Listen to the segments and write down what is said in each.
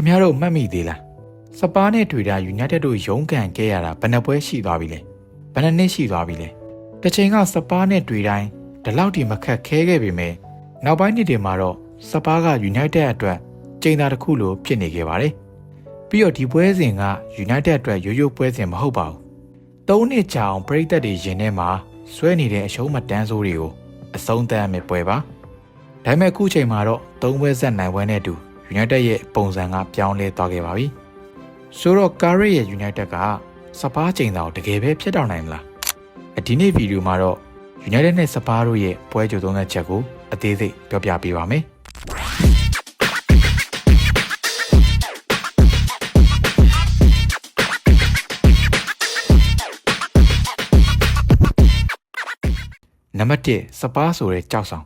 ခမရတို့မှတ်မိသေးလားစပါးနဲ့တွေ့တာ United တို့ရုန်းကန်ခဲ့ရတာဘယ်နှပွဲရှိသွားပြီလဲဘယ်နှနှစ်ရှိသွားပြီလဲတစ်ချိန်ကစပါးနဲ့တွေ့တိုင်းဒီလောက်ထိမခက်ခဲခဲ့ပေမဲ့နောက်ပိုင်းနှစ်တွေမှာတော့စပါးက United အတွက်ချိန်သာတစ်ခုလိုဖြစ်နေခဲ့ပါတယ်ပြီးတော့ဒီပွဲစဉ်က United အတွက်ရိုးရိုးပွဲစဉ်မဟုတ်ပါဘူး၃နှစ်ကြာအောင်ပရိသတ်တွေရင်ထဲမှာဆွဲနေတဲ့အရှုံးမတန်းဆိုးတွေကိုအဆုံးသတ်ရမယ့်ပွဲပါဒါပေမဲ့အခုချိန်မှာတော့၃ပွဲဆက်နိုင်ပွဲနဲ့အတူ United ရဲ့ပုံစံကပြောင်းလဲသွားခဲ့ပါပြီဆိုတော့ Carrick ရဲ့ United ကစပါးချိန်သာကိုတကယ်ပဲဖြစ်တော့နိုင်မလားဒီနေ့ဗီဒီယိုမှာတော့ United နဲ့စပါးတို့ရဲ့ပွဲကြိုသုံးတဲ့ချက်ကိုအသေးစိတ်ပြောပြပေးပါမယ်နံပါတ်1စပါးဆိုတဲ့ကြောက်ဆောင်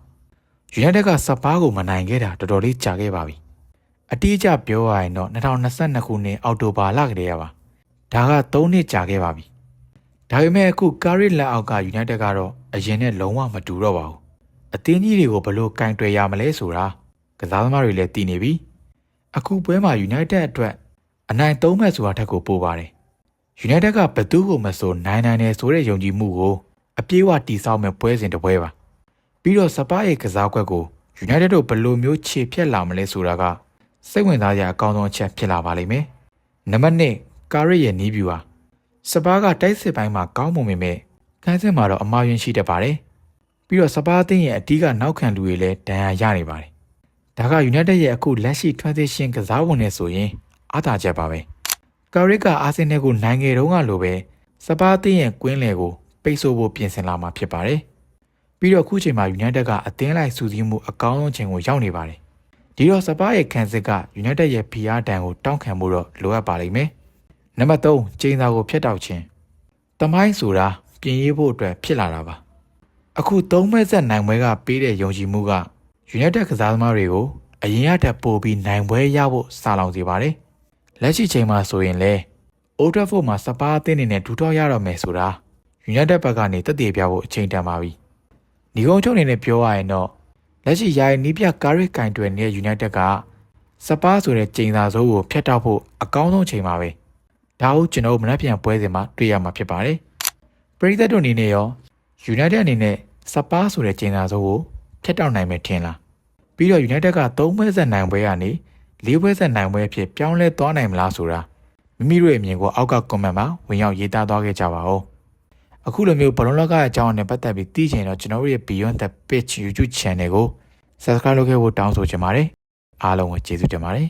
United ကစပါးကိုမနိုင်ခဲ့တာတော်တော်လေးကြာခဲ့ပါပြီအတိအကျပြောရရင်တော့2022ခုနှစ်အောက်တိုဘာလကတည်းကပါဒါက3နှစ်ကြာခဲ့ပါပြီဒါပေမဲ့အခု Carrick လက်အောက်က United ကတော့အရင်နဲ့လုံးဝမတူတော့ပါဘူးအသင်းကြီးတွေကိုဘယ်လိုကင်တွယ်ရမလဲဆိုတာကစားသမားတွေလည်းသိနေပြီအခုပွဲမှာ United အတွက်အနိုင်3မှတ်ဆိုတာထက်ကိုပိုပါတယ် United ကဘယ်သူ့ကိုမဆိုနိုင်တယ်ဆိုတဲ့ယုံကြည်မှုကိုအပြည့်အဝတည်ဆောက်မဲ့ပွဲစဉ်တစ်ပွဲပါပြီးတော့စပါးရဲ့ကစားကွက်ကို United တို့ဘယ်လိုမျိုးခြေဖြတ်လာမလဲဆိုတာကစိတ်ဝင်စားစရာအကောင်းဆုံးအချက်ဖြစ်လာပါလိမ့်မယ်နံပါတ်2 Carrick ရဲ့နီးဗျူဟာစပါးကတိုက်စစ်ပိုင်းမှာကောင်းပုံပေမဲ့ခန်းစစ်မှာတော့အမှားယွင်းရှိတတ်ပါတယ်ပြီးတော့စပါးအသင်းရဲ့အတီးကနောက်ခံလူတွေလည်းဒဏ်ရာရနေပါတယ်ဒါက United ရဲ့အခုလက်ရှိ transition ကစားဝင်နေဆိုရင်အားသာချက်ပါပဲ Carrick ကအာဆင်နယ်ကိုနိုင်ငယ်တုန်းကလိုပဲစပါးအသင်းရဲ့ကွင်းလယ်ကိုပိတ်ဆို့ဖို့ပြင်ဆင်လာမှာဖြစ်ပါတယ်ပြီးတော့အခုချိန်မှာ United ကအသင်းလိုက်စူးစီးမှုအကောင်းဆုံးချိန်ကိုရောက်နေပါတယ်ဒီတော့စပါးရဲ့ခန်းစစ်က United ရဲ့ဖိအားတံကိုတောင်းခံမှုတော့လိုအပ်ပါလိမ့်မယ်နံပါတ်3ချိန်သာကိုဖျက်တောက်ခြင်းတမိုင်းဆိုတာပြင်ရေးဖို့အတွက်ဖြစ်လာတာပါအခု3မဲဆက်နိုင်ပွဲကပေးတဲ့ယုံကြည်မှုက United ကစားသမားတွေကိုအရင်ကတည်းပိုပြီးနိုင်ပွဲရဖို့စာလောင်စေပါတယ်လက်ရှိချိန်မှာဆိုရင်လေ Old Trafford မှာစပါးအသင်းနေနဲ့ဒူထောက်ရတော့မယ်ဆိုတာ United ဘက်ကနေတက်တည်ပြဖို့အချိန်တန်ပါပြီညီကုန်းချုပ်အနေနဲ့ပြောရရင်တော့လက်ရှိယာယီနီးပြ Carrick ကင်တွယ်နေတဲ့ United ကစပါးဆိုတဲ့ချိန်သာစိုးကိုဖျက်တောက်ဖို့အကောင်းဆုံးချိန်ပါပဲဒါကိုကျွန်တော်မနှက်ပြန်ပွဲစဉ်မှာတွေ့ရမှာဖြစ်ပါတယ်ပရိသတ်တို့အနေနဲ့ရော United အနေနဲ့စပါးဆိုတဲ့ချိန်သာစိုးကိုဖျက်တောက်နိုင်မယ်ထင်လားပြီးတော့ United က3ပွဲဆက်နိုင်ပွဲကနေ4ပွဲဆက်နိုင်ပွဲအဖြစ်ပြောင်းလဲသွားနိုင်မလားဆိုတာမိမိတို့ရဲ့အမြင်ကိုအောက်က comment မှာဝင်ရောက်ရေးသားသွားခဲ့ကြပါဦးအခုလိုမျိုးဘလုံးလောကရဲ့အကြောင်းနဲ့ပတ်သက်ပြီးသိချင်တော့ကျွန်တော်တို့ရဲ့ Beyond the Pitch YouTube Channel ကို Subscribe လုပ်ခဲ့ဖို့တောင်းဆိုချင်ပါတယ်အားလုံးကိုကျေးဇူးတင်ပါတယ်